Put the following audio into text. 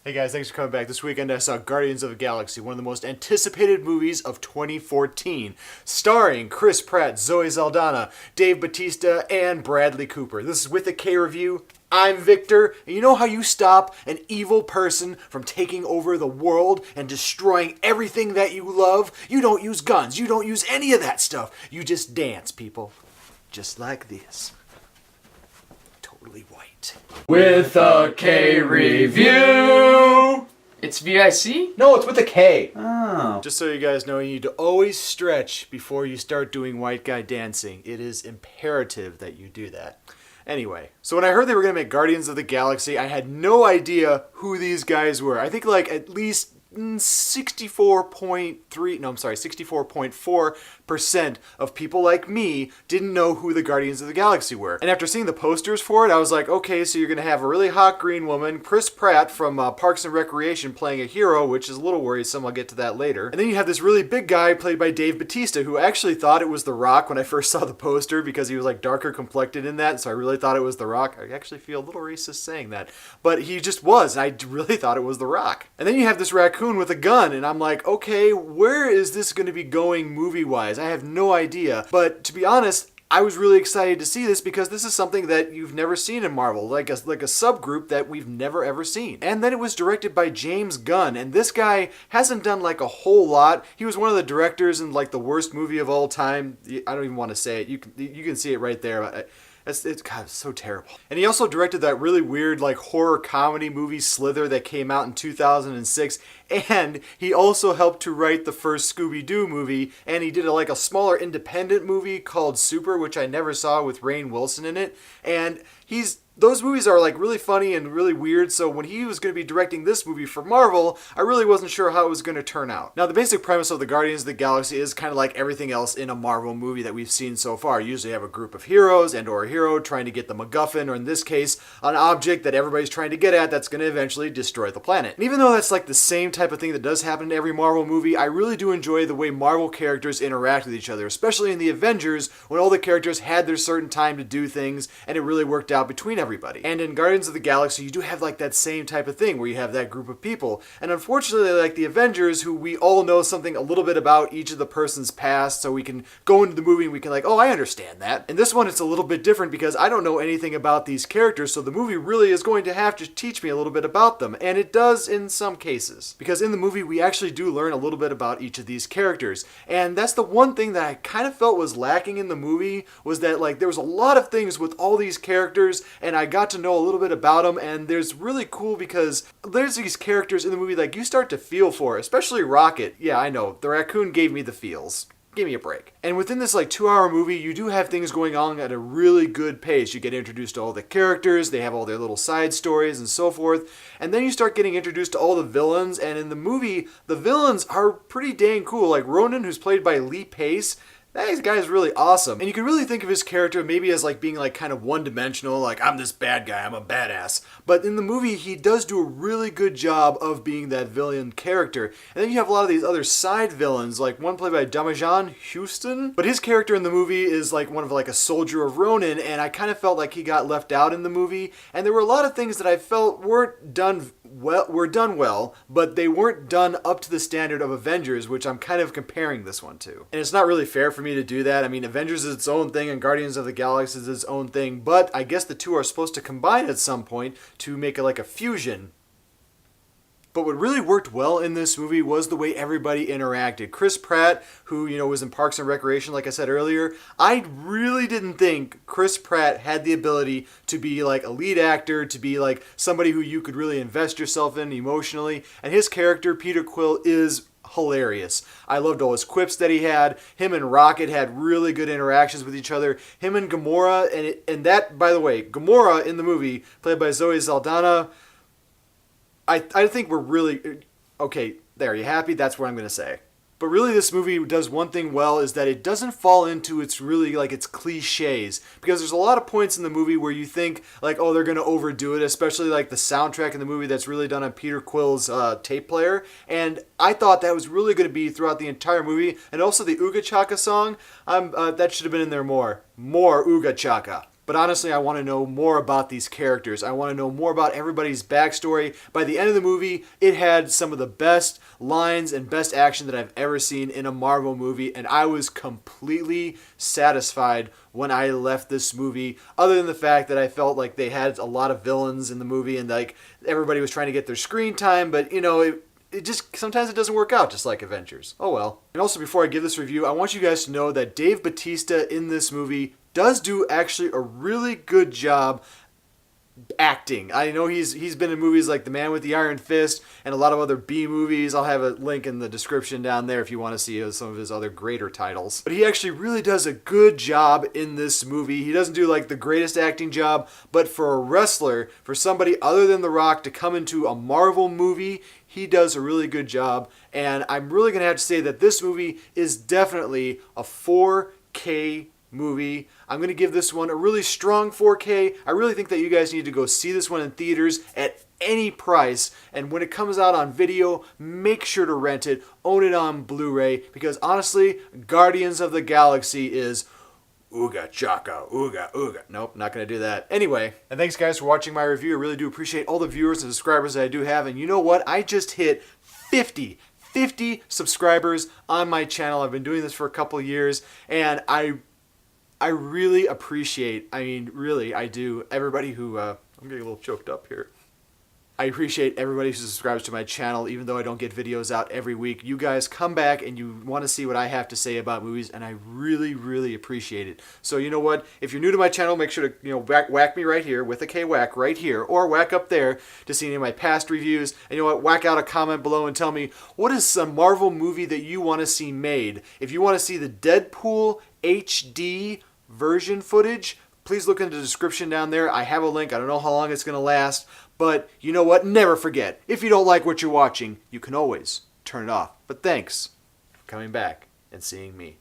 Hey guys, thanks for coming back. This weekend I saw Guardians of the Galaxy, one of the most anticipated movies of 2014, starring Chris Pratt, Zoe Saldana, Dave Bautista, and Bradley Cooper. This is With a K Review. I'm Victor, and you know how you stop an evil person from taking over the world and destroying everything that you love? You don't use guns, you don't use any of that stuff. You just dance, people. Just like this. Totally white. With a K review. It's VIC? No, it's with a K. Oh. Just so you guys know, you need to always stretch before you start doing white guy dancing. It is imperative that you do that. Anyway, so when I heard they were going to make Guardians of the Galaxy, I had no idea who these guys were. I think like at least 64.4% of people like me didn't know who the Guardians of the Galaxy were. And after seeing the posters for it, I was like, okay, so you're going to have a really hot green woman, Chris Pratt from Parks and Recreation playing a hero, which is a little worrisome. I'll get to that later. And then you have this really big guy played by Dave Bautista, who actually thought it was The Rock when I first saw the poster because he was like darker complected in that, so I really thought it was The Rock. I actually feel a little racist saying that, but he just was, and I really thought it was The Rock. And then you have this raccoon with a gun, and I'm like, okay, where is this going to be going movie-wise? I have no idea. But to be honest, I was really excited to see this because this is something that you've never seen in Marvel, like a subgroup that we've never ever seen. And then it was directed by James Gunn, and this guy hasn't done like a whole lot. He was one of the directors in like the worst movie of all time. I don't even want to say it. You can see it right there. It's so terrible. And he also directed that really weird like horror comedy movie Slither that came out in 2006. And he also helped to write the first Scooby-Doo movie. And he did like a smaller independent movie called Super, which I never saw, with Rainn Wilson in it. And those movies are like really funny and really weird, so when he was going to be directing this movie for Marvel, I really wasn't sure how it was going to turn out. Now, the basic premise of the Guardians of the Galaxy is kind of like everything else in a Marvel movie that we've seen so far. You usually have a group of heroes and or a hero trying to get the MacGuffin, or in this case, an object that everybody's trying to get at that's going to eventually destroy the planet. And even though that's like the same type of thing that does happen in every Marvel movie, I really do enjoy the way Marvel characters interact with each other, especially in the Avengers, when all the characters had their certain time to do things, and it really worked out between everybody. And in Guardians of the Galaxy, you do have like that same type of thing where you have that group of people. And unfortunately, like the Avengers, who we all know something a little bit about each of the person's past, so we can go into the movie and we can like, oh, I understand that. In this one, it's a little bit different because I don't know anything about these characters, so the movie really is going to have to teach me a little bit about them. And it does in some cases. Because in the movie, we actually do learn a little bit about each of these characters. And that's the one thing that I kind of felt was lacking in the movie, was that like there was a lot of things with all these characters, and I got to know a little bit about them, and there's really cool because there's these characters in the movie like you start to feel for, especially Rocket. Yeah, I know, the raccoon gave me the feels. Give me a break. And within this like 2-hour movie, you do have things going on at a really good pace. You get introduced to all the characters, they have all their little side stories and so forth, and then you start getting introduced to all the villains, and in the movie, the villains are pretty dang cool. Like Ronan, who's played by Lee Pace, that guy is really awesome. And you can really think of his character maybe as like being like kind of one-dimensional, like I'm this bad guy, I'm a badass. But in the movie, he does do a really good job of being that villain character. And then you have a lot of these other side villains, like one played by Damajan Houston. But his character in the movie is like one of like a soldier of Ronin, and I kind of felt like he got left out in the movie. And there were a lot of things that I felt weren't done well, but they weren't done up to the standard of Avengers, which I'm kind of comparing this one to. And it's not really fair for me to do that. I mean, Avengers is its own thing and Guardians of the Galaxy is its own thing, but I guess the two are supposed to combine at some point to make it like a fusion. But what really worked well in this movie was the way everybody interacted. Chris Pratt, who, was in Parks and Recreation, like I said earlier, I really didn't think Chris Pratt had the ability to be like a lead actor, to be like somebody who you could really invest yourself in emotionally. And his character, Peter Quill, is hilarious. I loved all his quips that he had. Him and Rocket had really good interactions with each other. Him and Gamora, and that, by the way, Gamora in the movie, played by Zoe Saldana, I think we're really... Okay, there, you happy? That's what I'm going to say. But really this movie does one thing well, is that it doesn't fall into its cliches. Because there's a lot of points in the movie where you think, like, oh, they're going to overdo it, especially like the soundtrack in the movie that's really done on Peter Quill's tape player. And I thought that was really going to be throughout the entire movie. And also the Ooga Chaka song, that should have been in there more. More Ooga Chaka. But honestly, I want to know more about these characters. I want to know more about everybody's backstory. By the end of the movie, it had some of the best lines and best action that I've ever seen in a Marvel movie, and I was completely satisfied when I left this movie, other than the fact that I felt like they had a lot of villains in the movie and like everybody was trying to get their screen time, but you know, it just, sometimes it doesn't work out, just like Avengers. Oh well. And also, before I give this review, I want you guys to know that Dave Bautista in this movie does do actually a really good job acting. I know he's been in movies like The Man with the Iron Fist and a lot of other B movies. I'll have a link in the description down there if you want to see some of his other greater titles. But he actually really does a good job in this movie. He doesn't do like the greatest acting job, but for a wrestler, for somebody other than The Rock to come into a Marvel movie, he does a really good job. And I'm really going to have to say that this movie is definitely a 4K movie. I'm going to give this one a really strong 4K. I really think that you guys need to go see this one in theaters at any price. And when it comes out on video, make sure to rent it, own it on Blu-ray, because honestly, Guardians of the Galaxy is ooga chaka, ooga ooga. Nope, not going to do that. Anyway, and thanks guys for watching my review. I really do appreciate all the viewers and subscribers that I do have. And you know what? I just hit 50 subscribers on my channel. I've been doing this for a couple of years, and I really appreciate, I mean, really, I do, everybody who, I'm getting a little choked up here. I appreciate everybody who subscribes to my channel, even though I don't get videos out every week. You guys come back and you want to see what I have to say about movies, and I really, really appreciate it. So you know what? If you're new to my channel, make sure to, you know, whack me right here, with a K, whack right here, or whack up there to see any of my past reviews. And you know what? Whack out a comment below and tell me, what is some Marvel movie that you want to see made? If you want to see the Deadpool HD version footage, please look in the description down there. I have a link. I don't know how long it's going to last, but you know what? Never forget, if you don't like what you're watching, you can always turn it off. But thanks for coming back and seeing me.